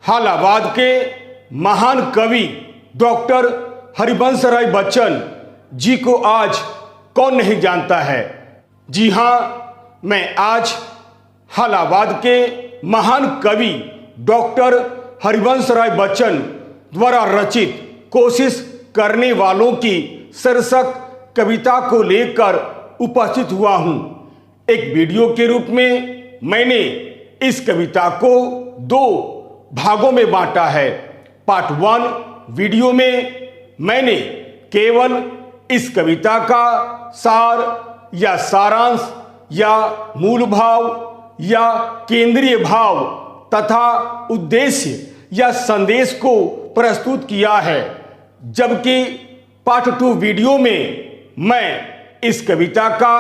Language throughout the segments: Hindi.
हालावाद के महान कवि डॉक्टर हरिवंश राय बच्चन जी को आज कौन नहीं जानता है। जी हाँ, मैं आज हालावाद के महान कवि डॉक्टर हरिवंश राय बच्चन द्वारा रचित कोशिश करने वालों की शीर्षक कविता को लेकर उपस्थित हुआ हूँ। एक वीडियो के रूप में मैंने इस कविता को 2 भागों में बांटा है। पार्ट 1 वीडियो में मैंने केवल इस कविता का सार या सारांश या मूल भाव या केंद्रीय भाव तथा उद्देश्य या संदेश को प्रस्तुत किया है, जबकि पार्ट 2 वीडियो में मैं इस कविता का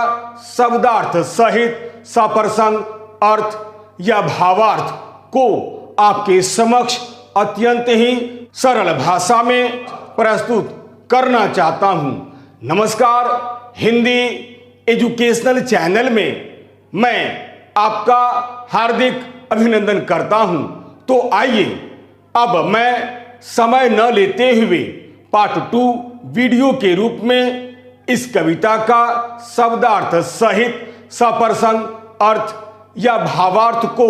शब्दार्थ सहित सप्रसंग अर्थ या भावार्थ को आपके समक्ष अत्यंत ही सरल भाषा में प्रस्तुत करना चाहता हूं। नमस्कार, हिंदी एजुकेशनल चैनल में मैं आपका हार्दिक अभिनंदन करता हूं। तो आइए अब मैं समय न लेते हुए पार्ट 2 वीडियो के रूप में इस कविता का शब्दार्थ सहित सप्रसंग अर्थ या भावार्थ को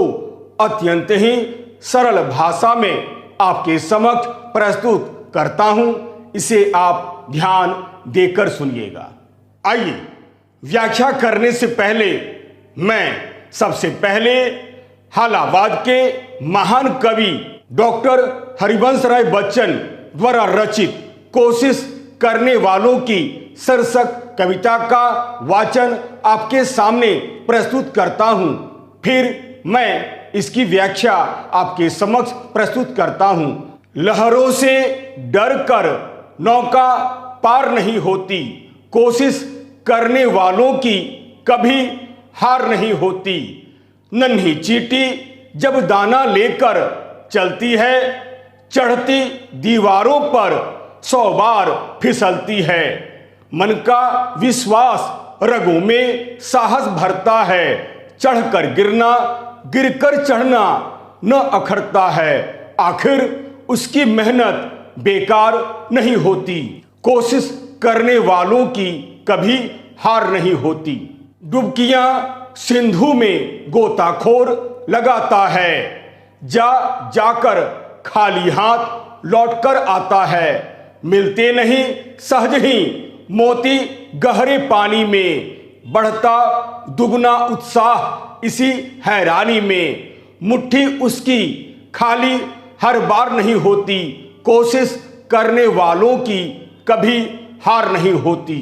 अत्यंत ही सरल भाषा में आपके समक्ष प्रस्तुत करता हूं। इसे आप ध्यान देकर सुनिएगा। आइए, व्याख्या करने से पहले मैं सबसे पहले हालावाद के महान कवि डॉक्टर हरिवंश राय बच्चन द्वारा रचित कोशिश करने वालों की शीर्षक कविता का वाचन आपके सामने प्रस्तुत करता हूं। फिर मैं इसकी व्याख्या आपके समक्ष प्रस्तुत करता हूं। लहरों से डर कर नौका पार नहीं होती, कोशिश करने वालों की कभी हार नहीं होती। नन्ही चींटी जब दाना लेकर चलती है, चढ़ती दीवारों पर 100 बार फिसलती है। मन का विश्वास रगों में साहस भरता है, चढ़कर गिरना गिरकर चढ़ना न अखरता है। आखिर उसकी मेहनत बेकार नहीं होती, कोशिश करने वालों की कभी हार नहीं होती। डुबकियां सिंधु में गोताखोर लगाता है, जा जाकर खाली हाथ लौटकर आता है। मिलते नहीं सहज ही मोती गहरे पानी में, बढ़ता दुगना उत्साह इसी हैरानी में। मुट्ठी उसकी खाली हर बार नहीं होती, कोशिश करने वालों की कभी हार नहीं होती।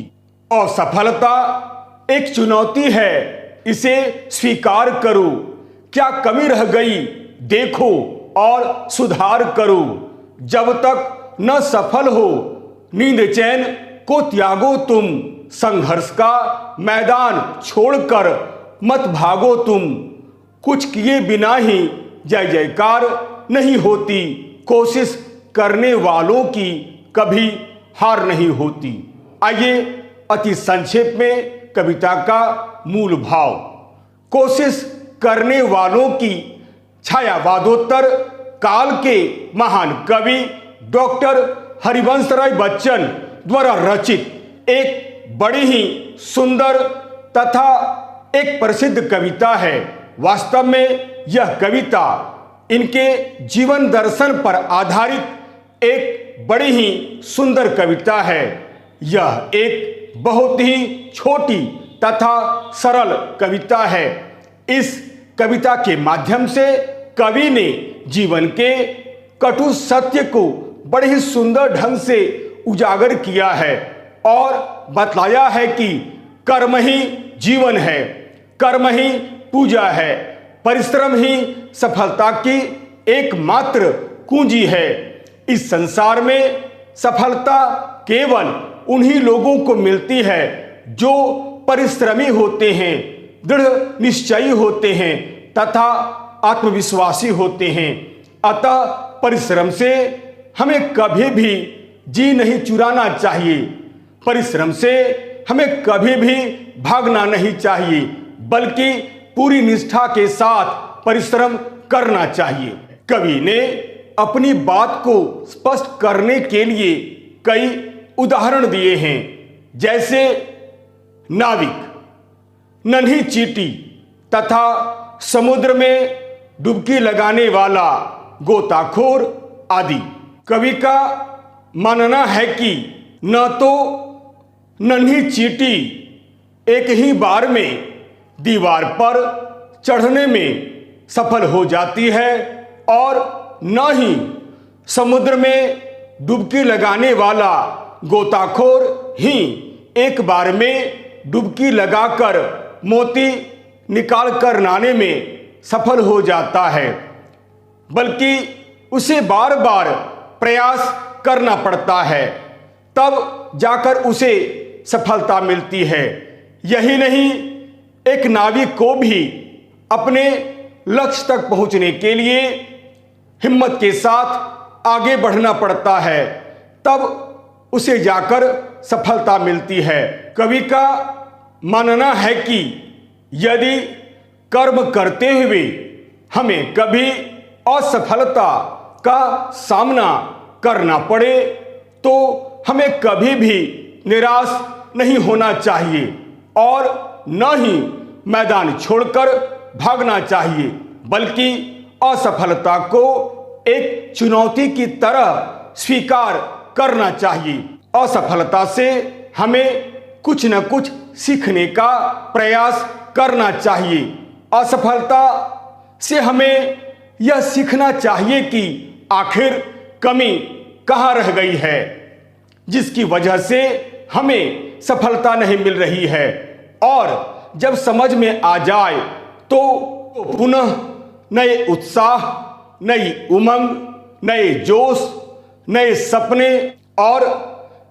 असफलता एक चुनौती है, इसे स्वीकार करो। क्या कमी रह गई देखो और सुधार करो। जब तक न सफल हो नींद चैन को त्यागो तुम, संघर्ष का मैदान छोड़कर मत भागो तुम। कुछ किए बिना ही जय जयकार नहीं होती, कोशिश करने वालों की कभी हार नहीं होती। आइए अति संक्षेप में कविता का मूल भाव। कोशिश करने वालों की छायावादोत्तर काल के महान कवि डॉक्टर हरिवंश राय बच्चन द्वारा रचित एक बड़ी ही सुंदर तथा एक प्रसिद्ध कविता है। वास्तव में यह कविता इनके जीवन दर्शन पर आधारित एक बड़ी ही सुंदर कविता है। यह एक बहुत ही छोटी तथा सरल कविता है। इस कविता के माध्यम से कवि ने जीवन के कटु सत्य को बड़े ही सुंदर ढंग से उजागर किया है और बतलाया है कि कर्म ही जीवन है, कर्म ही पूजा है, परिश्रम ही सफलता की एकमात्र कुंजी है। इस संसार में सफलता केवल उन्हीं लोगों को मिलती है जो परिश्रमी होते हैं, दृढ़ निश्चयी होते हैं तथा आत्मविश्वासी होते हैं। अतः परिश्रम से हमें कभी भी जी नहीं चुराना चाहिए, परिश्रम से हमें कभी भी भागना नहीं चाहिए, बल्कि पूरी निष्ठा के साथ परिश्रम करना चाहिए। कवि ने अपनी बात को स्पष्ट करने के लिए कई उदाहरण दिए हैं, जैसे नाविक, नन्ही चींटी तथा समुद्र में डुबकी लगाने वाला गोताखोर आदि। कवि का मानना है कि न तो नन्ही चींटी एक ही बार में दीवार पर चढ़ने में सफल हो जाती है और न ही समुद्र में डुबकी लगाने वाला गोताखोर ही एक बार में डुबकी लगाकर मोती निकाल कर लाने में सफल हो जाता है, बल्कि उसे बार बार प्रयास करना पड़ता है, तब जाकर उसे सफलता मिलती है। यही नहीं, एक नाविक को भी अपने लक्ष्य तक पहुंचने के लिए हिम्मत के साथ आगे बढ़ना पड़ता है, तब उसे जाकर सफलता मिलती है। कवि का मानना है कि यदि कर्म करते हुए हमें कभी असफलता का सामना करना पड़े तो हमें कभी भी निराश नहीं होना चाहिए और न ही मैदान छोड़कर भागना चाहिए, बल्कि असफलता को एक चुनौती की तरह स्वीकार करना चाहिए। असफलता से हमें कुछ न कुछ सीखने का प्रयास करना चाहिए। असफलता से हमें यह सीखना चाहिए कि आखिर कमी कहाँ रह गई है, जिसकी वजह से हमें सफलता नहीं मिल रही है। और जब समझ में आ जाए तो पुनः नए उत्साह, नई उमंग, नए जोश, नए सपने और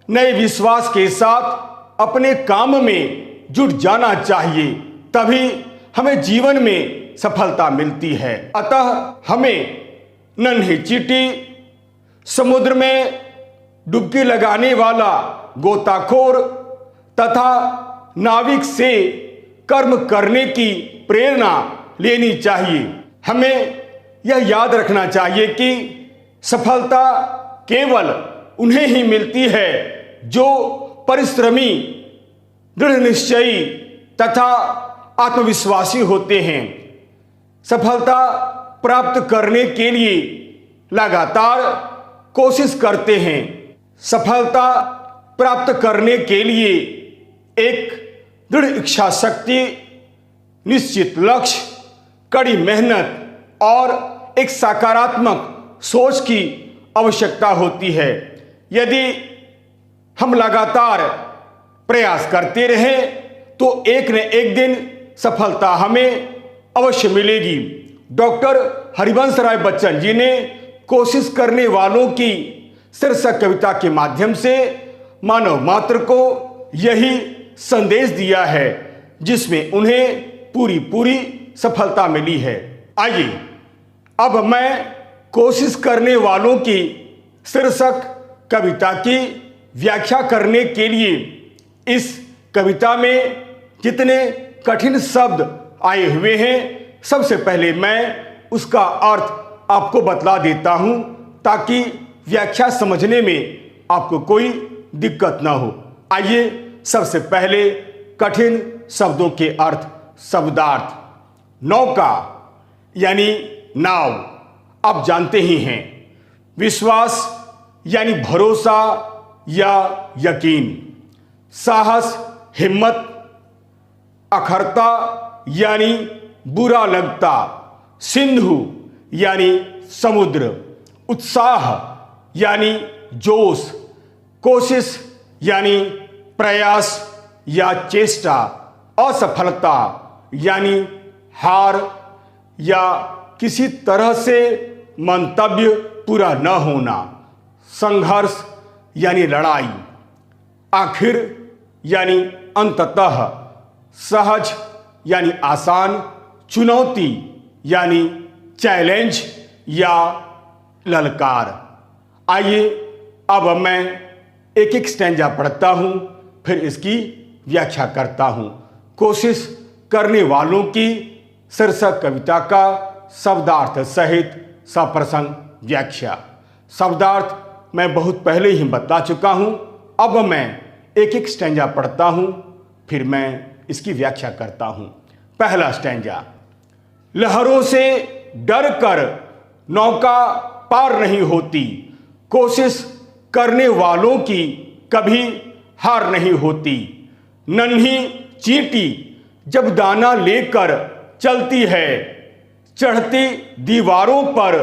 नए विश्वास के साथ अपने काम में जुट जाना चाहिए, तभी हमें जीवन में सफलता मिलती है। अतः हमें नन्ही चींटी, समुद्र में डुबकी लगाने वाला गोताखोर तथा नाविक से कर्म करने की प्रेरणा लेनी चाहिए। हमें यह याद रखना चाहिए कि सफलता केवल उन्हें ही मिलती है जो परिश्रमी, दृढ़ निश्चयी तथा आत्मविश्वासी होते हैं। सफलता प्राप्त करने के लिए लगातार कोशिश करते हैं। सफलता प्राप्त करने के लिए एक दृढ़ इच्छा शक्ति, निश्चित लक्ष्य, कड़ी मेहनत और एक सकारात्मक सोच की आवश्यकता होती है। यदि हम लगातार प्रयास करते रहें तो एक न एक दिन सफलता हमें अवश्य मिलेगी। डॉक्टर हरिवंश राय बच्चन जी ने कोशिश करने वालों की शीर्षक कविता के माध्यम से मानव मात्र को यही संदेश दिया है, जिसमें उन्हें पूरी सफलता मिली है। आइए अब मैं कोशिश करने वालों की शीर्षक कविता की व्याख्या करने के लिए इस कविता में जितने कठिन शब्द आए हुए हैं, सबसे पहले मैं उसका अर्थ आपको बतला देता हूं, ताकि व्याख्या समझने में आपको कोई दिक्कत ना हो। आइए सबसे पहले कठिन शब्दों के अर्थ। शब्दार्थ। नौका यानी नाव, आप जानते ही हैं। विश्वास यानी भरोसा या यकीन। साहस, हिम्मत। अखरता यानी बुरा लगता। सिंधु यानी समुद्र। उत्साह यानी जोश। कोशिश यानी प्रयास या चेष्टा। असफलता यानी हार या किसी तरह से मंतव्य पूरा न होना। संघर्ष यानी लड़ाई। आखिर यानी अंततः। सहज यानी आसान। चुनौती यानी चैलेंज या ललकार। आइए अब मैं एक एक स्टैंजा पढ़ता हूं, फिर इसकी व्याख्या करता हूं। कोशिश करने वालों की शीर्षक कविता का शब्दार्थ सहित सप्रसंग व्याख्या। शब्दार्थ मैं बहुत पहले ही बता चुका हूँ। अब मैं एक एक स्टैंजा पढ़ता हूँ, फिर मैं इसकी व्याख्या करता हूँ। पहला स्टैंजा। लहरों से डर कर नौका पार नहीं होती, कोशिश करने वालों की कभी हार नहीं होती। नन्ही चींटी जब दाना लेकर चलती है, चढ़ती दीवारों पर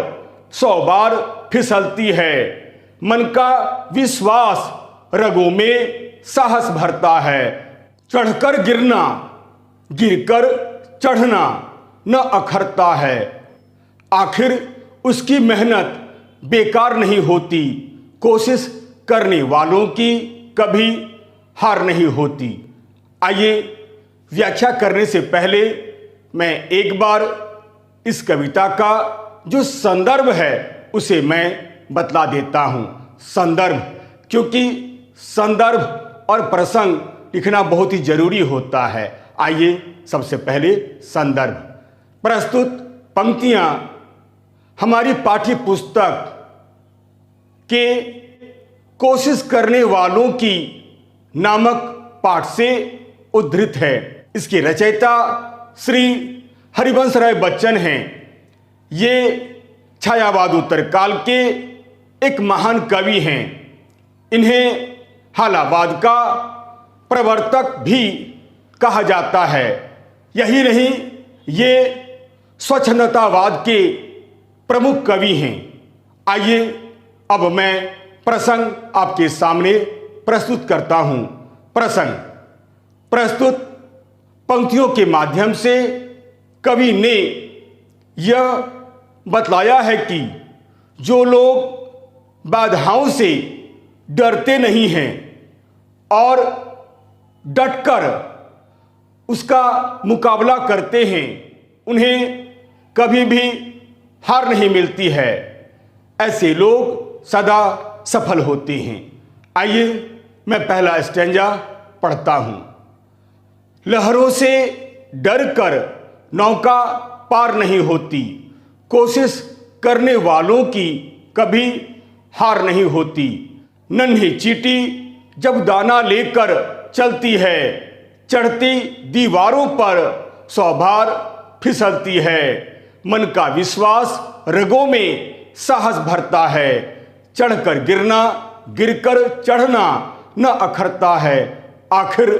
100 बार फिसलती है। मन का विश्वास रगों में साहस भरता है। चढ़कर गिरना, गिरकर चढ़ना न अखरता है। आखिर उसकी मेहनत बेकार नहीं होती, कोशिश करने वालों की कभी हार नहीं होती। आइए व्याख्या करने से पहले मैं एक बार इस कविता का जो संदर्भ है उसे मैं बतला देता हूं। संदर्भ, क्योंकि संदर्भ और प्रसंग लिखना बहुत ही जरूरी होता है। आइए सबसे पहले संदर्भ। प्रस्तुत पंक्तियां हमारी पाठ्य पुस्तक के कोशिश करने वालों की नामक पाठ से उद्धृत है। इसके रचयिता श्री हरिवंश राय बच्चन हैं। ये छायावाद उत्तर काल के एक महान कवि हैं। इन्हें हालावाद का प्रवर्तक भी कहा जाता है। यही नहीं, ये स्वच्छंदतावाद के प्रमुख कवि हैं। आइए अब मैं प्रसंग आपके सामने प्रस्तुत करता हूं। प्रसंग। प्रस्तुत पंक्तियों के माध्यम से कवि ने यह बतलाया है कि जो लोग बाधाओं से डरते नहीं हैं और डटकर उसका मुकाबला करते हैं, उन्हें कभी भी हार नहीं मिलती है। ऐसे लोग सदा सफल होते हैं। आइए मैं पहला स्टैंजा पढ़ता हूं। लहरों से डरकर नौका पार नहीं होती, कोशिश करने वालों की कभी हार नहीं होती। नन्ही चींटी जब दाना लेकर चलती है, चढ़ती दीवारों पर 100 बार फिसलती है। मन का विश्वास रगों में साहस भरता है। चढ़कर गिरना, गिरकर चढ़ना न अखरता है। आखिर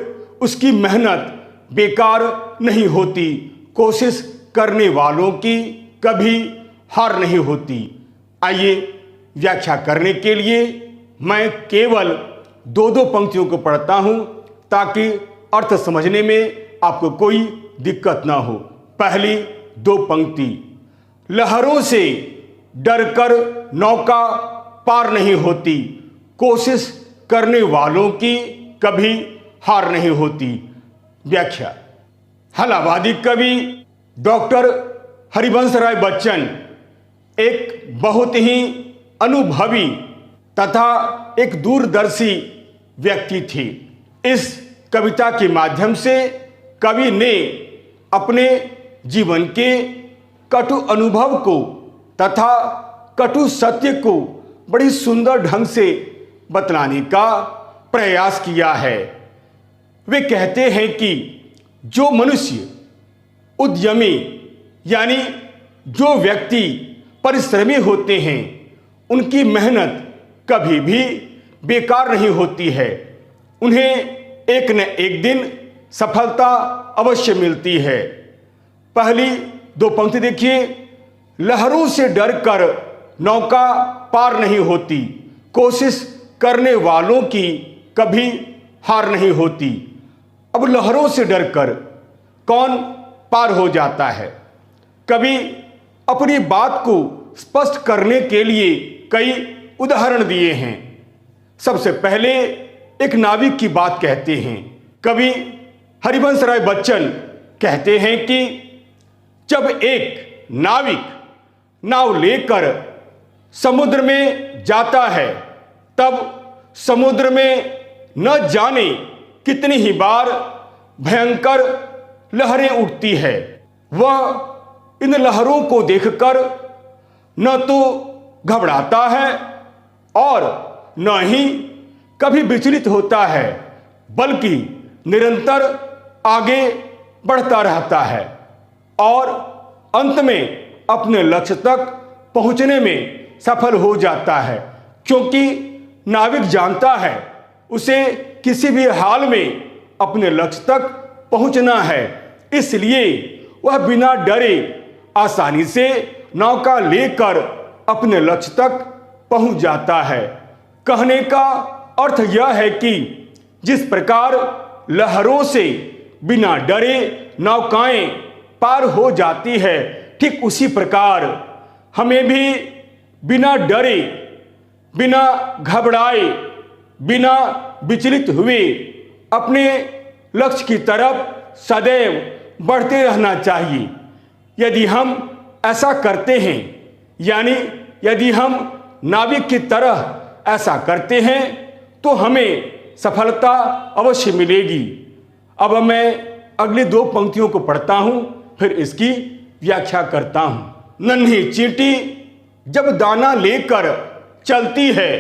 उसकी मेहनत बेकार नहीं होती, कोशिश करने वालों की कभी हार नहीं होती। आइए व्याख्या करने के लिए मैं केवल 2-2 पंक्तियों को पढ़ता हूं ताकि अर्थ समझने में आपको कोई दिक्कत ना हो। पहली 2 पंक्ति। लहरों से डरकर नौका पार नहीं होती, कोशिश करने वालों की कभी हार नहीं होती। व्याख्या। हालावादी कवि डॉक्टर हरिवंश राय बच्चन एक बहुत ही अनुभवी तथा एक दूरदर्शी व्यक्ति थे। इस कविता के माध्यम से कवि ने अपने जीवन के कटु अनुभव को तथा कटु सत्य को बड़ी सुंदर ढंग से बतलाने का प्रयास किया है। वे कहते हैं कि जो मनुष्य उद्यमी यानी जो व्यक्ति परिश्रमी होते हैं, उनकी मेहनत कभी भी बेकार नहीं होती है। उन्हें एक न एक दिन सफलता अवश्य मिलती है। पहली 2 पंक्ति देखिए। लहरों से डरकर नौका पार नहीं होती, कोशिश करने वालों की कभी हार नहीं होती। अब लहरों से डरकर कौन पार हो जाता है? कवि अपनी बात को स्पष्ट करने के लिए कई उदाहरण दिए हैं। सबसे पहले एक नाविक की बात कहते हैं। कवि हरिवंश राय बच्चन कहते हैं कि जब एक नाविक नाव लेकर समुद्र में जाता है, तब समुद्र में न जाने कितनी ही बार भयंकर लहरें उठती है। वह इन लहरों को देखकर न तो घबराता है और न ही कभी विचलित होता है, बल्कि निरंतर आगे बढ़ता रहता है और अंत में अपने लक्ष्य तक पहुंचने में सफल हो जाता है। क्योंकि नाविक जानता है उसे किसी भी हाल में अपने लक्ष्य तक पहुंचना है, इसलिए वह बिना डरे आसानी से नौका लेकर अपने लक्ष्य तक पहुंच जाता है। कहने का अर्थ यह है कि जिस प्रकार लहरों से बिना डरे नौकाएं पार हो जाती है, ठीक उसी प्रकार हमें भी बिना डरे, बिना घबराए, बिना विचलित हुए अपने लक्ष्य की तरफ सदैव बढ़ते रहना चाहिए। यदि हम ऐसा करते हैं, यानी यदि हम नाविक की तरह ऐसा करते हैं, तो हमें सफलता अवश्य मिलेगी। अब मैं अगली 2 पंक्तियों को पढ़ता हूं, फिर इसकी व्याख्या करता हूं। नन्ही चींटी जब दाना लेकर चलती है,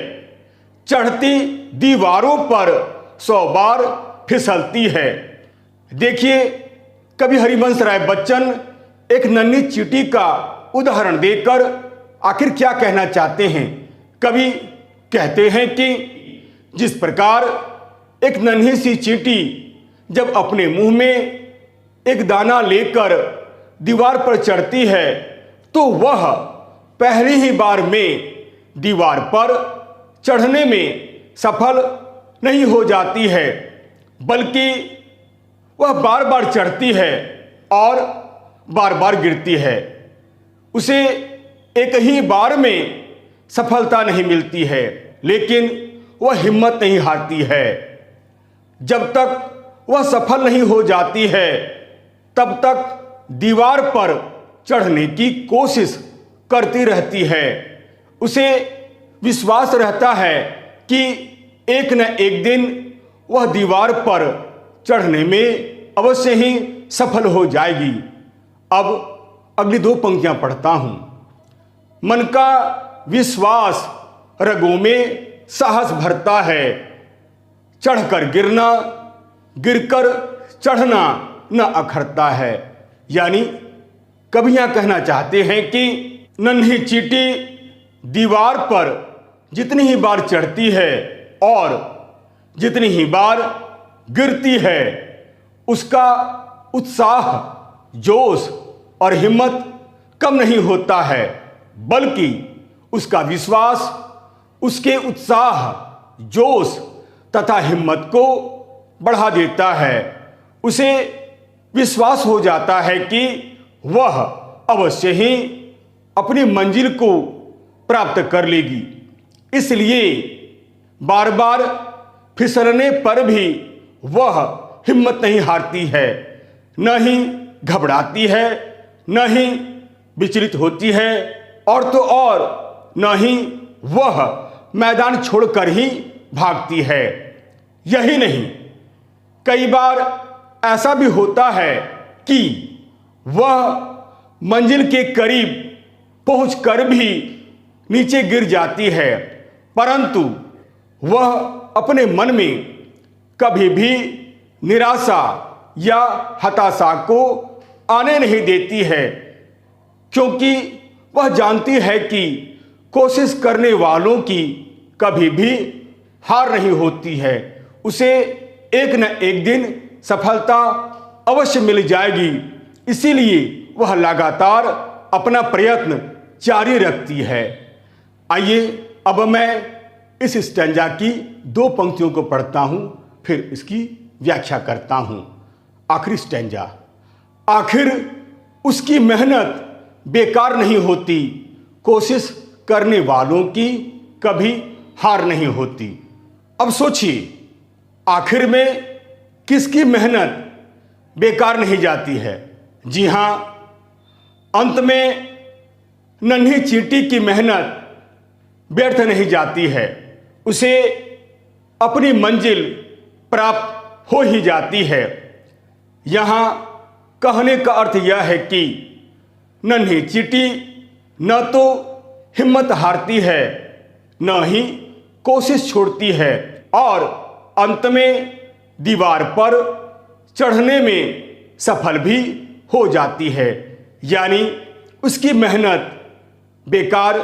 चढ़ती दीवारों पर 100 बार फिसलती है। देखिए, कवि हरिवंश राय बच्चन एक नन्ही चींटी का उदाहरण देकर आखिर क्या कहना चाहते हैं। कवि कहते हैं कि जिस प्रकार एक नन्ही सी चींटी जब अपने मुंह में एक दाना लेकर दीवार पर चढ़ती है, तो वह पहली ही बार में दीवार पर चढ़ने में सफल नहीं हो जाती है, बल्कि वह बार बार चढ़ती है और बार बार गिरती है। उसे एक ही बार में सफलता नहीं मिलती है, लेकिन वह हिम्मत नहीं हारती है। जब तक वह सफल नहीं हो जाती है, तब तक दीवार पर चढ़ने की कोशिश करती रहती है। उसे विश्वास रहता है कि एक न एक दिन वह दीवार पर चढ़ने में अवश्य ही सफल हो जाएगी। अब अगली 2 पंक्तियां पढ़ता हूं। मन का विश्वास रगों में साहस भरता है, चढ़कर गिरना, गिरकर चढ़ना न अखरता है। यानी कवि यहां कहना चाहते हैं कि नन्ही चींटी दीवार पर जितनी ही बार चढ़ती है और जितनी ही बार गिरती है, उसका उत्साह, जोश और हिम्मत कम नहीं होता है, बल्कि उसका विश्वास उसके उत्साह, जोश तथा हिम्मत को बढ़ा देता है। उसे विश्वास हो जाता है कि वह अवश्य ही अपनी मंजिल को प्राप्त कर लेगी। इसलिए बार बार फिसलने पर भी वह हिम्मत नहीं हारती है, न ही घबराती है, न ही विचलित होती है, और तो और न ही वह मैदान छोड़कर ही भागती है। यही नहीं, कई बार ऐसा भी होता है कि वह मंजिल के करीब पहुंचकर भी नीचे गिर जाती है, परंतु वह अपने मन में कभी भी निराशा या हताशा को आने नहीं देती है, क्योंकि वह जानती है कि कोशिश करने वालों की कभी भी हार नहीं होती है। उसे एक न एक दिन सफलता अवश्य मिल जाएगी, इसीलिए वह लगातार अपना प्रयत्न जारी रखती है। आइए अब मैं इस स्टैंजा की 2 पंक्तियों को पढ़ता हूं, फिर इसकी व्याख्या करता हूं। आखिरी स्टैंजा। आखिर उसकी मेहनत बेकार नहीं होती, कोशिश करने वालों की कभी हार नहीं होती। अब सोचिए, आखिर में किसकी मेहनत बेकार नहीं जाती है? जी हां, अंत में नन्ही चींटी की मेहनत व्यर्थ नहीं जाती है, उसे अपनी मंजिल प्राप्त हो ही जाती है। यहां कहने का अर्थ यह है कि नन्ही चींटी न तो हिम्मत हारती है, न ही कोशिश छोड़ती है और अंत में दीवार पर चढ़ने में सफल भी हो जाती है। यानी उसकी मेहनत बेकार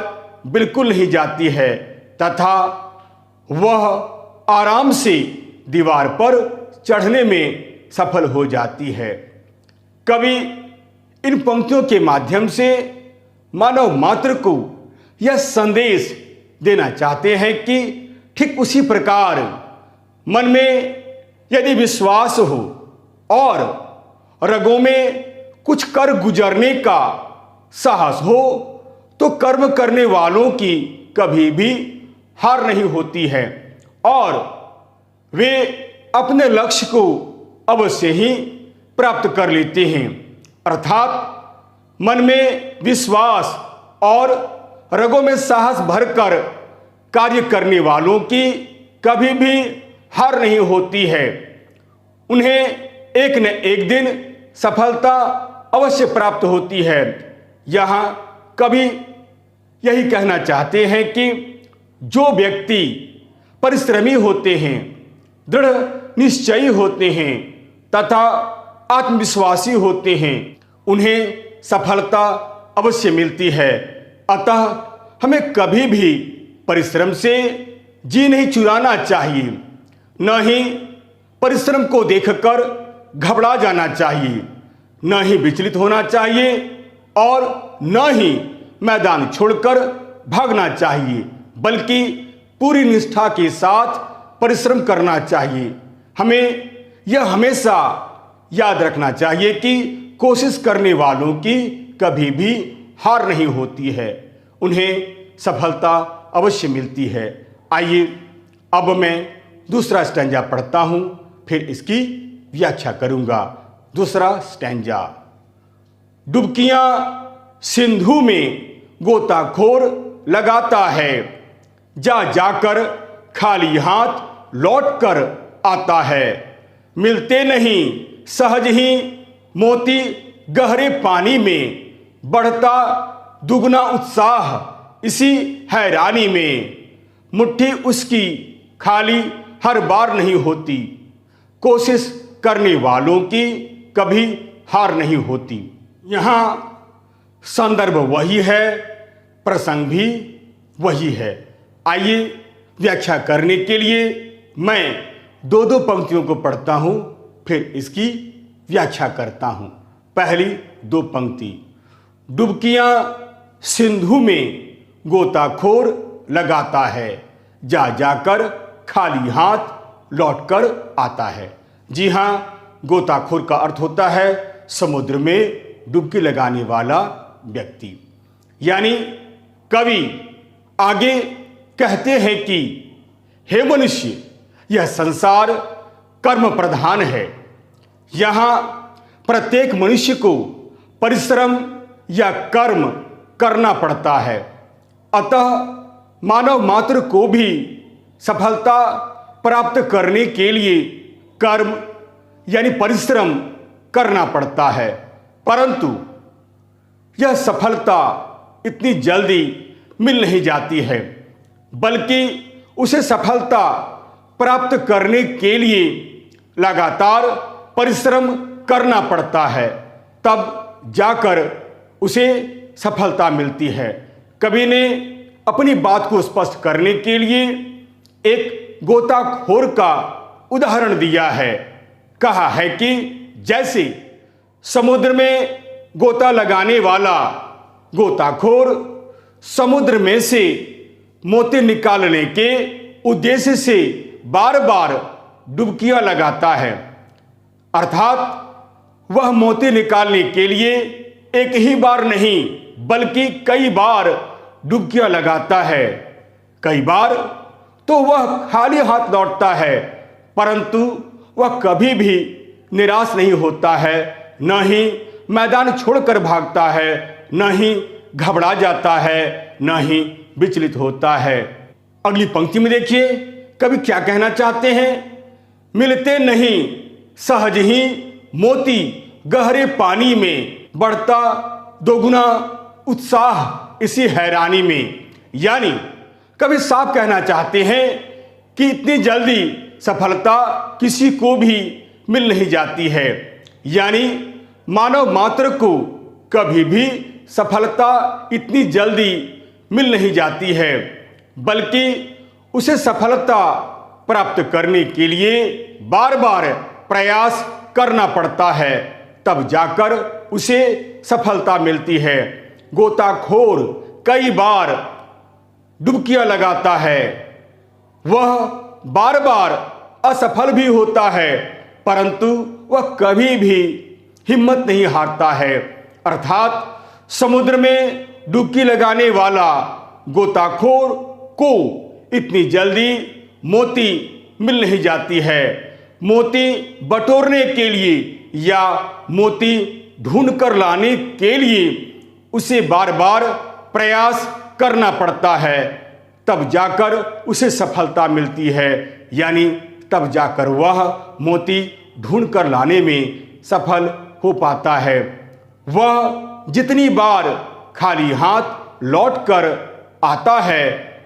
बिल्कुल नहीं जाती है तथा वह आराम से दीवार पर चढ़ने में सफल हो जाती है। कवि इन पंक्तियों के माध्यम से मानव मात्र को यह संदेश देना चाहते हैं कि ठीक उसी प्रकार मन में यदि विश्वास हो और रगों में कुछ कर गुजरने का साहस हो तो कर्म करने वालों की कभी भी हार नहीं होती है और वे अपने लक्ष्य को अवश्य ही प्राप्त कर लेते हैं। अर्थात मन में विश्वास और रगों में साहस भरकर कार्य करने वालों की कभी भी हार नहीं होती है। उन्हें एक न एक दिन सफलता अवश्य प्राप्त होती है। यहाँ कवि यही कहना चाहते हैं कि जो व्यक्ति परिश्रमी होते हैं, दृढ़ निश्चयी होते हैं तथा आत्मविश्वासी होते हैं, उन्हें सफलता अवश्य मिलती है। अतः हमें कभी भी परिश्रम से जी नहीं चुराना चाहिए, न ही परिश्रम को देखकर घबरा जाना चाहिए, न ही विचलित होना चाहिए और न ही मैदान छोड़कर भागना चाहिए, बल्कि पूरी निष्ठा के साथ परिश्रम करना चाहिए। हमें यह हमेशा याद रखना चाहिए कि कोशिश करने वालों की कभी भी हार नहीं होती है, उन्हें सफलता अवश्य मिलती है। आइए अब मैं दूसरा स्टैंजा पढ़ता हूं, फिर इसकी व्याख्या करूंगा। दूसरा स्टैंजा। डुबकियां सिंधु में गोताखोर लगाता है, जा जाकर खाली हाथ लौट कर आता है। मिलते नहीं सहज ही मोती गहरे पानी में, बढ़ता दुगना उत्साह इसी हैरानी में। मुट्ठी उसकी खाली हर बार नहीं होती, कोशिश करने वालों की कभी हार नहीं होती। यहाँ संदर्भ वही है, प्रसंग भी वही है। आइए व्याख्या करने के लिए मैं दो दो पंक्तियों को पढ़ता हूं, फिर इसकी व्याख्या करता हूं। पहली दो पंक्ति। डुबकियां सिंधु में गोताखोर लगाता है, जा जाकर खाली हाथ लौटकर आता है। जी हाँ, गोताखोर का अर्थ होता है समुद्र में डुबकी लगाने वाला व्यक्ति। यानी कवि आगे कहते हैं कि हे मनुष्य, यह संसार कर्म प्रधान है। यहाँ प्रत्येक मनुष्य को परिश्रम या कर्म करना पड़ता है। अतः मानव मात्र को भी सफलता प्राप्त करने के लिए कर्म यानी परिश्रम करना पड़ता है, परंतु यह सफलता इतनी जल्दी मिल नहीं जाती है, बल्कि उसे सफलता प्राप्त करने के लिए लगातार परिश्रम करना पड़ता है, तब जाकर उसे सफलता मिलती है। कवि ने अपनी बात को स्पष्ट करने के लिए एक गोताखोर का उदाहरण दिया है। कहा है कि जैसे समुद्र में गोता लगाने वाला गोताखोर समुद्र में से मोती निकालने के उद्देश्य से बार बार डुबकियां लगाता है, अर्थात वह मोती निकालने के लिए एक ही बार नहीं बल्कि कई बार डुबकियां लगाता है। कई बार तो वह खाली हाथ लौटता है, परंतु वह कभी भी निराश नहीं होता है, न ही मैदान छोड़कर भागता है, न ही घबरा जाता है, न ही विचलित होता है। अगली पंक्ति में देखिए कवि क्या कहना चाहते हैं। मिलते नहीं सहज ही मोती गहरे पानी में, बढ़ता दोगुना उत्साह इसी हैरानी में। यानी कभी साफ कहना चाहते हैं कि इतनी जल्दी सफलता किसी को भी मिल नहीं जाती है। यानी मानव मात्र को कभी भी सफलता इतनी जल्दी मिल नहीं जाती है, बल्कि उसे सफलता प्राप्त करने के लिए बार बार प्रयास करना पड़ता है, तब जाकर उसे सफलता मिलती है। गोताखोर कई बार डुबकियां लगाता है, वह बार बार असफल भी होता है, परंतु वह कभी भी हिम्मत नहीं हारता है। अर्थात समुद्र में डुबकी लगाने वाला गोताखोर को इतनी जल्दी मोती मिल नहीं जाती है। मोती बटोरने के लिए या मोती ढूंढ कर लाने के लिए उसे बार बार प्रयास करना पड़ता है, तब जाकर उसे सफलता मिलती है। यानी तब जाकर वह मोती ढूंढ कर लाने में सफल हो पाता है। वह जितनी बार खाली हाथ लौट कर आता है,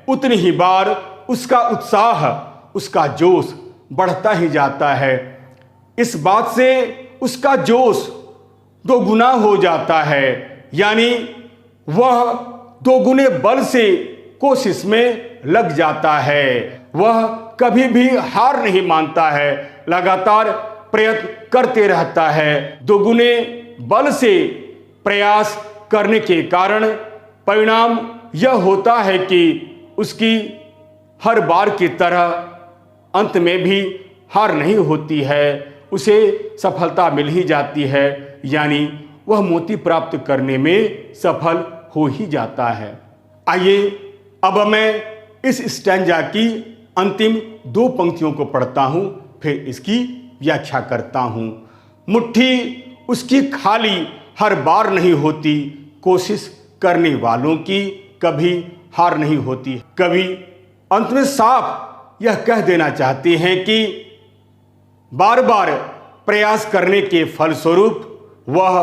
उतनी ही बार उसका उत्साह, उसका जोश बढ़ता ही जाता है। इस बात से उसका जोश दोगुना हो जाता है। यानी वह दोगुने बल से कोशिश में लग जाता है। वह कभी भी हार नहीं मानता है, लगातार प्रयत्न करते रहता है। दोगुने बल से प्रयास करने के कारण परिणाम यह होता है कि उसकी हर बार की तरह अंत में भी हार नहीं होती है, उसे सफलता मिल ही जाती है। यानी वह मोती प्राप्त करने में सफल हो ही जाता है। आइए अब मैं इस स्टैंजा की अंतिम 2 पंक्तियों को पढ़ता हूं, फिर इसकी व्याख्या करता हूं। मुट्ठी उसकी खाली हर बार नहीं होती, कोशिश करने वालों की कभी हार नहीं होती। कवि अंत में साफ यह कह देना चाहते हैं कि बार बार प्रयास करने के फलस्वरूप वह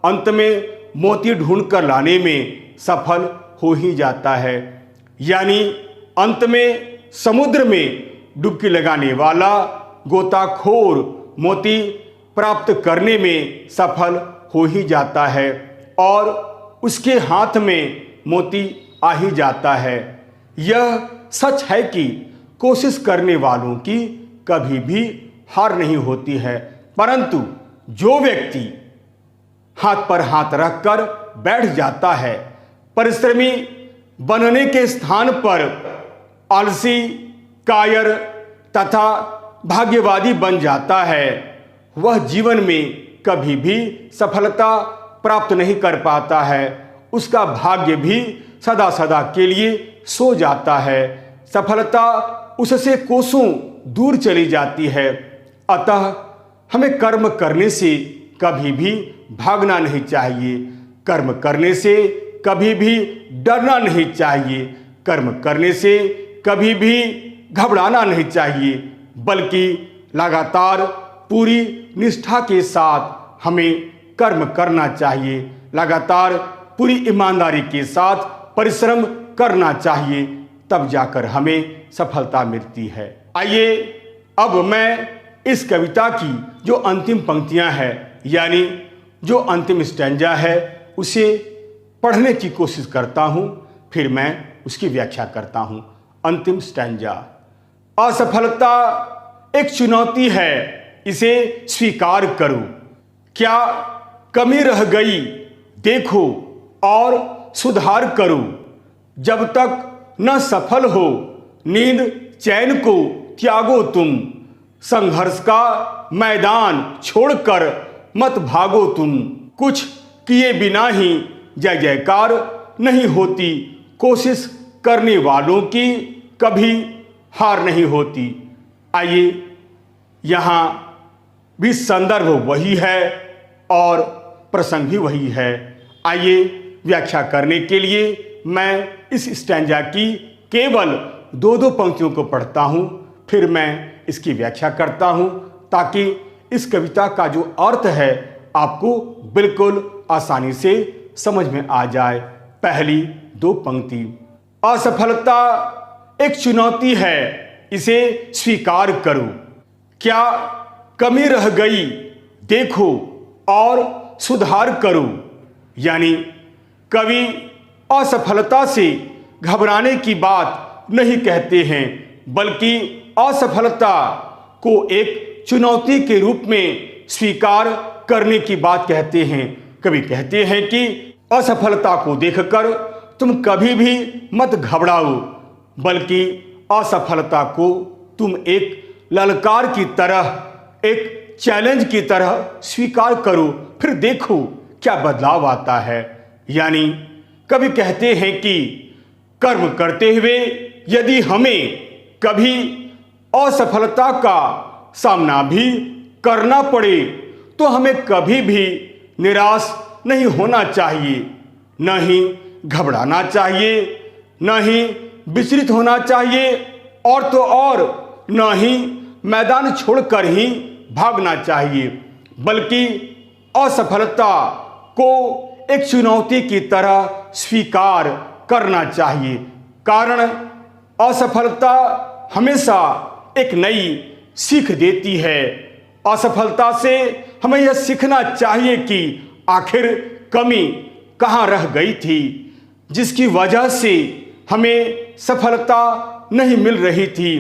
अंत में मोती ढूंढ कर लाने में सफल हो ही जाता है। यानी अंत में समुद्र में डुबकी लगाने वाला गोताखोर मोती प्राप्त करने में सफल हो ही जाता है और उसके हाथ में मोती आ ही जाता है। यह सच है कि कोशिश करने वालों की कभी भी हार नहीं होती है, परंतु जो व्यक्ति हाथ पर हाथ रखकर बैठ जाता है, परिश्रमी बनने के स्थान पर आलसी, कायर तथा भाग्यवादी बन जाता है, वह जीवन में कभी भी सफलता प्राप्त नहीं कर पाता है। उसका भाग्य भी सदा सदा के लिए सो जाता है। सफलता उससे कोसों दूर चली जाती है। अतः हमें कर्म करने से कभी भी भागना नहीं चाहिए, कर्म करने से कभी भी डरना नहीं चाहिए, कर्म करने से कभी भी घबराना नहीं चाहिए, बल्कि लगातार पूरी निष्ठा के साथ हमें कर्म करना चाहिए। लगातार पूरी ईमानदारी के साथ परिश्रम करना चाहिए, तब जाकर हमें सफलता मिलती है। आइए अब मैं इस कविता की जो अंतिम पंक्तियां हैं, यानी जो अंतिम स्टैंजा है, उसे पढ़ने की कोशिश करता हूं, फिर मैं उसकी व्याख्या करता हूं। अंतिम स्टैंजा। असफलता एक चुनौती है, इसे स्वीकार करो। क्या कमी रह गई देखो और सुधार करो। जब तक न सफल हो नींद चैन को त्यागो तुम। संघर्ष का मैदान छोड़कर मत भागो तुम। कुछ किए बिना ही जय जयकार नहीं होती। कोशिश करने वालों की कभी हार नहीं होती। आइए, यहाँ भी संदर्भ वही है और प्रसंग भी वही है। आइए व्याख्या करने के लिए मैं इस स्टैंजा की केवल 2-2 पंक्तियों को पढ़ता हूँ, फिर मैं इसकी व्याख्या करता हूँ, ताकि इस कविता का जो अर्थ है आपको बिल्कुल आसानी से समझ में आ जाए। पहली 2 पंक्ति। असफलता एक चुनौती है, इसे स्वीकार करो। क्या कमी रह गई देखो और सुधार करो। यानी कवि असफलता से घबराने की बात नहीं कहते हैं, बल्कि असफलता को एक चुनौती के रूप में स्वीकार करने की बात कहते हैं। कवि कहते हैं कि असफलता को देखकर तुम कभी भी मत घबराओ, बल्कि असफलता को तुम एक ललकार की तरह, एक चैलेंज की तरह स्वीकार करो, फिर देखो क्या बदलाव आता है। यानी कवि कहते हैं कि कर्म करते हुए यदि हमें कभी असफलता का सामना भी करना पड़े तो हमें कभी भी निराश नहीं होना चाहिए, न ही घबराना चाहिए, न ही विचलित होना चाहिए, और तो और न ही मैदान छोड़कर ही भागना चाहिए, बल्कि असफलता को एक चुनौती की तरह स्वीकार करना चाहिए। कारण असफलता हमेशा एक नई सीख देती है। असफलता से हमें यह सीखना चाहिए कि आखिर कमी कहाँ रह गई थी, जिसकी वजह से हमें सफलता नहीं मिल रही थी।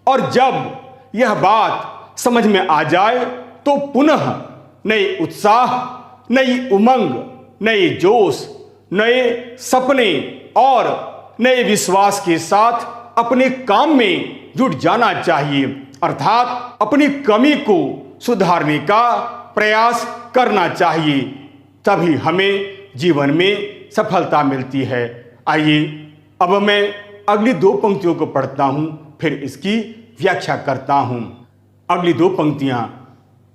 और जब यह बात समझ में आ जाए तो पुनः नए उत्साह, नई उमंग, नए जोश, नए सपने और नए विश्वास के साथ अपने काम में जुट जाना चाहिए, अर्थात अपनी कमी को सुधारने का प्रयास करना चाहिए। तभी हमें जीवन में सफलता मिलती है। आइए अब मैं अगली दो पंक्तियों को पढ़ता हूं, फिर इसकी व्याख्या करता हूं। अगली दो पंक्तियां,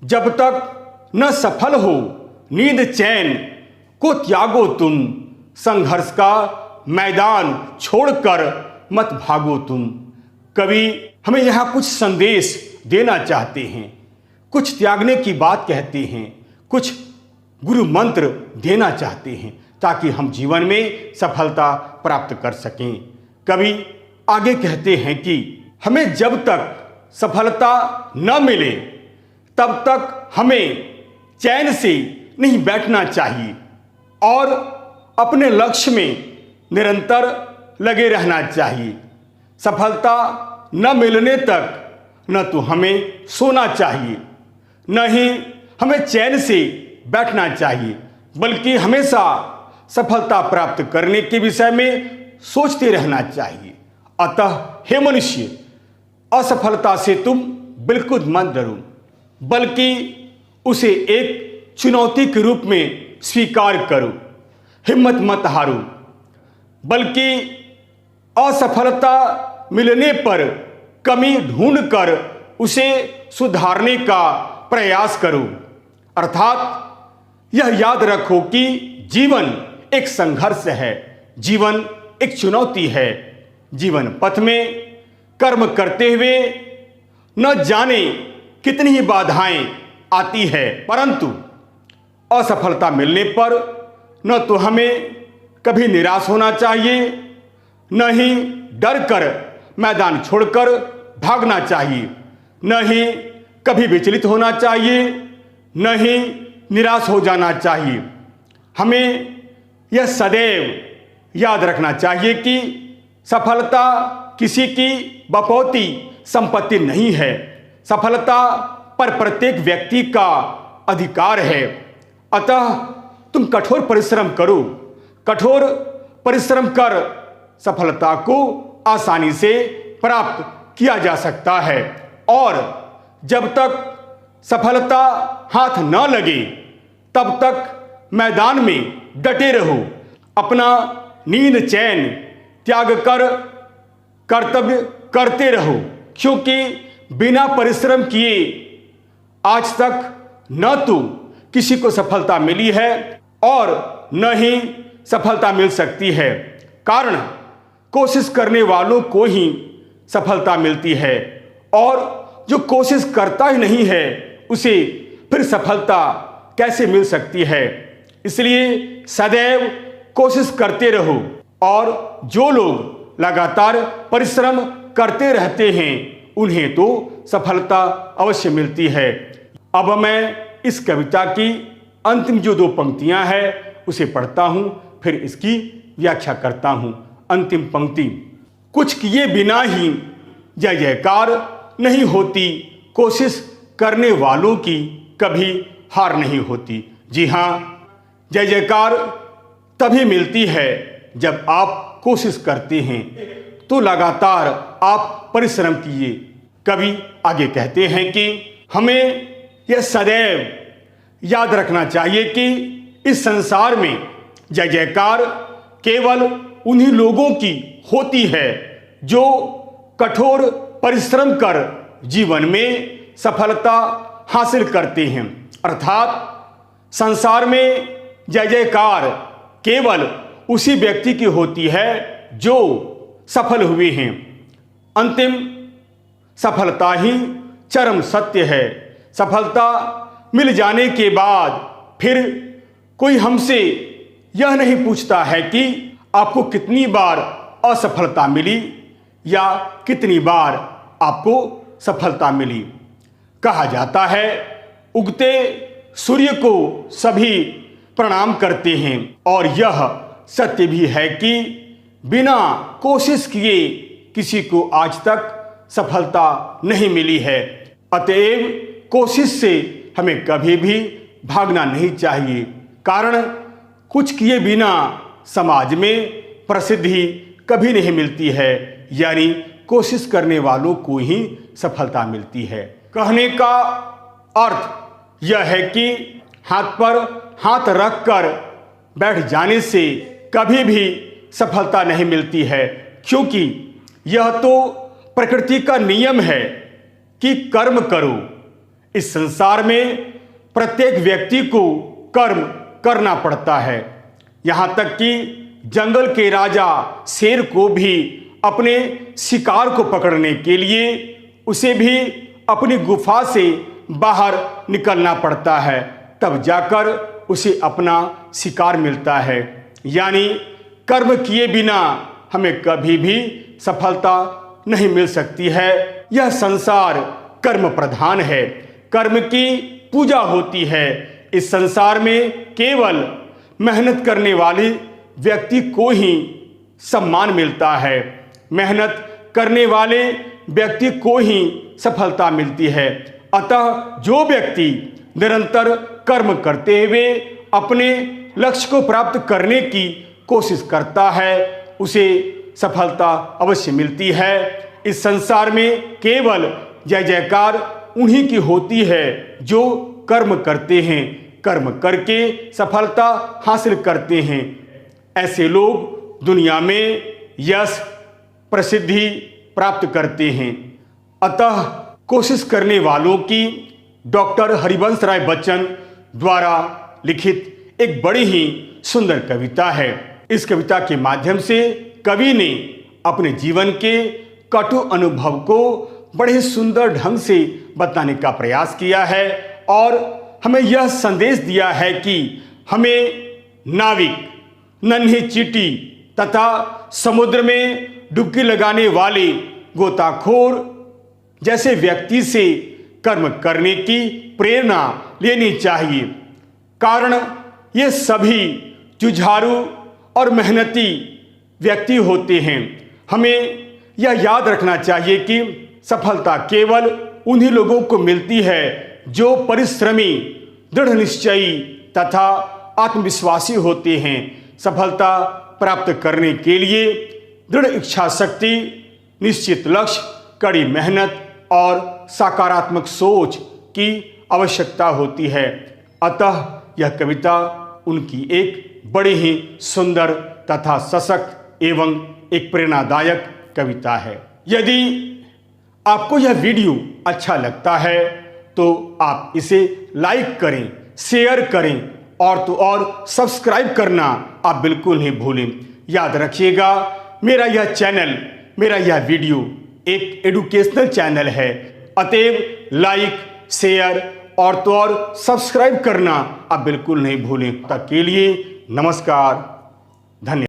जब तक न सफल हो नींद चैन को त्यागो तुम, संघर्ष का मैदान छोड़कर मत भागो तुम। कवि हमें यहाँ कुछ संदेश देना चाहते हैं, कुछ त्यागने की बात कहते हैं, कुछ गुरु मंत्र देना चाहते हैं, ताकि हम जीवन में सफलता प्राप्त कर सकें। कवि आगे कहते हैं कि हमें जब तक सफलता न मिले तब तक हमें चैन से नहीं बैठना चाहिए और अपने लक्ष्य में निरंतर लगे रहना चाहिए। सफलता न मिलने तक न तो हमें सोना चाहिए, न ही हमें चैन से बैठना चाहिए, बल्कि हमेशा सफलता प्राप्त करने के विषय में सोचते रहना चाहिए। अतः हे मनुष्य, असफलता से तुम बिल्कुल मत डरो, बल्कि उसे एक चुनौती के रूप में स्वीकार करो। हिम्मत मत हारो, बल्कि असफलता मिलने पर कमी ढूंढकर उसे सुधारने का प्रयास करो। अर्थात यह याद रखो कि जीवन एक संघर्ष है, जीवन एक चुनौती है। जीवन पथ में कर्म करते हुए न जाने कितनी ही बाधाएं आती है, परंतु असफलता मिलने पर न तो हमें कभी निराश होना चाहिए, न ही डर कर मैदान छोड़कर भागना चाहिए, न ही कभी विचलित होना चाहिए, न ही निराश हो जाना चाहिए। हमें यह सदैव याद रखना चाहिए कि सफलता किसी की बपौती संपत्ति नहीं है। सफलता पर प्रत्येक व्यक्ति का अधिकार है। अतः तुम कठोर परिश्रम करो, कठोर परिश्रम कर सफलता को आसानी से प्राप्त किया जा सकता है। और जब तक सफलता हाथ न लगे तब तक मैदान में डटे रहो। अपना नींद चैन त्याग कर कर्तव्य करते रहो, क्योंकि बिना परिश्रम किए आज तक न तो किसी को सफलता मिली है और न ही सफलता मिल सकती है। कारण कोशिश करने वालों को ही सफलता मिलती है, और जो कोशिश करता ही नहीं है उसे फिर सफलता कैसे मिल सकती है। इसलिए सदैव कोशिश करते रहो, और जो लोग लगातार परिश्रम करते रहते हैं उन्हें तो सफलता अवश्य मिलती है। अब मैं इस कविता की अंतिम जो 2 पंक्तियां हैं उसे पढ़ता हूं, फिर इसकी व्याख्या करता हूं। अंतिम पंक्ति, कुछ किए बिना ही जय जयकार नहीं होती, कोशिश करने वालों की कभी हार नहीं होती। जी हाँ, जय जयकार तभी मिलती है जब आप कोशिश करते हैं, तो लगातार आप परिश्रम कीजिए। कवि आगे कहते हैं कि हमें यह सदैव याद रखना चाहिए कि इस संसार में जय जयकार केवल उन्हीं लोगों की होती है जो कठोर परिश्रम कर जीवन में सफलता हासिल करते हैं। अर्थात संसार में जय जयकार केवल उसी व्यक्ति की होती है जो सफल हुए हैं। अंतिम सफलता ही चरम सत्य है। सफलता मिल जाने के बाद फिर कोई हमसे यह नहीं पूछता है कि आपको कितनी बार असफलता मिली या कितनी बार आपको सफलता मिली। कहा जाता है उगते सूर्य को सभी प्रणाम करते हैं, और यह सत्य भी है कि बिना कोशिश किए किसी को आज तक सफलता नहीं मिली है। अतएव कोशिश से हमें कभी भी भागना नहीं चाहिए, कारण कुछ किए बिना समाज में प्रसिद्धि कभी नहीं मिलती है, यानी कोशिश करने वालों को ही सफलता मिलती है। कहने का अर्थ यह है कि हाथ पर हाथ रखकर बैठ जाने से कभी भी सफलता नहीं मिलती है, क्योंकि यह तो प्रकृति का नियम है कि कर्म करो। इस संसार में प्रत्येक व्यक्ति को कर्म करना पड़ता है। यहाँ तक कि जंगल के राजा शेर को भी अपने शिकार को पकड़ने के लिए उसे भी अपनी गुफा से बाहर निकलना पड़ता है, तब जाकर उसे अपना शिकार मिलता है। यानी कर्म किए बिना हमें कभी भी सफलता नहीं मिल सकती है। यह संसार कर्म प्रधान है, कर्म की पूजा होती है। इस संसार में केवल मेहनत करने वाले व्यक्ति को ही सम्मान मिलता है, मेहनत करने वाले व्यक्ति को ही सफलता मिलती है। अतः जो व्यक्ति निरंतर कर्म करते हुए अपने लक्ष्य को प्राप्त करने की कोशिश करता है उसे सफलता अवश्य मिलती है। इस संसार में केवल जय जयकार उन्हीं की होती है जो कर्म करते हैं, कर्म करके सफलता हासिल करते हैं। ऐसे लोग दुनिया में यश प्रसिद्धि प्राप्त करते हैं। अतः कोशिश करने वालों की डॉक्टर हरिवंश राय बच्चन द्वारा लिखित एक बड़ी ही सुंदर कविता है। इस कविता के माध्यम से कवि ने अपने जीवन के कटु अनुभव को बड़े ही सुंदर ढंग से बताने का प्रयास किया है और हमें यह संदेश दिया है कि हमें नाविक, नन्ही चींटी तथा समुद्र में डुबकी लगाने वाले गोताखोर जैसे व्यक्ति से कर्म करने की प्रेरणा लेनी चाहिए। कारण ये सभी जुझारू और मेहनती व्यक्ति होते हैं। हमें यह याद रखना चाहिए कि सफलता केवल उन्हीं लोगों को मिलती है जो परिश्रमी, दृढ़ निश्चयी तथा आत्मविश्वासी होते हैं। सफलता प्राप्त करने के लिए दृढ़ इच्छा शक्ति, निश्चित लक्ष्य, कड़ी मेहनत और सकारात्मक सोच की आवश्यकता होती है। अतः यह कविता उनकी एक बड़ी ही सुंदर तथा सशक्त एवं एक प्रेरणादायक कविता है। यदि आपको यह वीडियो अच्छा लगता है तो आप इसे लाइक करें, शेयर करें और तो और सब्सक्राइब करना आप बिल्कुल नहीं भूलें। याद रखिएगा, मेरा यह चैनल, मेरा यह वीडियो एक एजुकेशनल चैनल है। अतएव लाइक, शेयर और तो और सब्सक्राइब करना आप बिल्कुल नहीं भूलें। तब तक के लिए नमस्कार, धन्यवाद।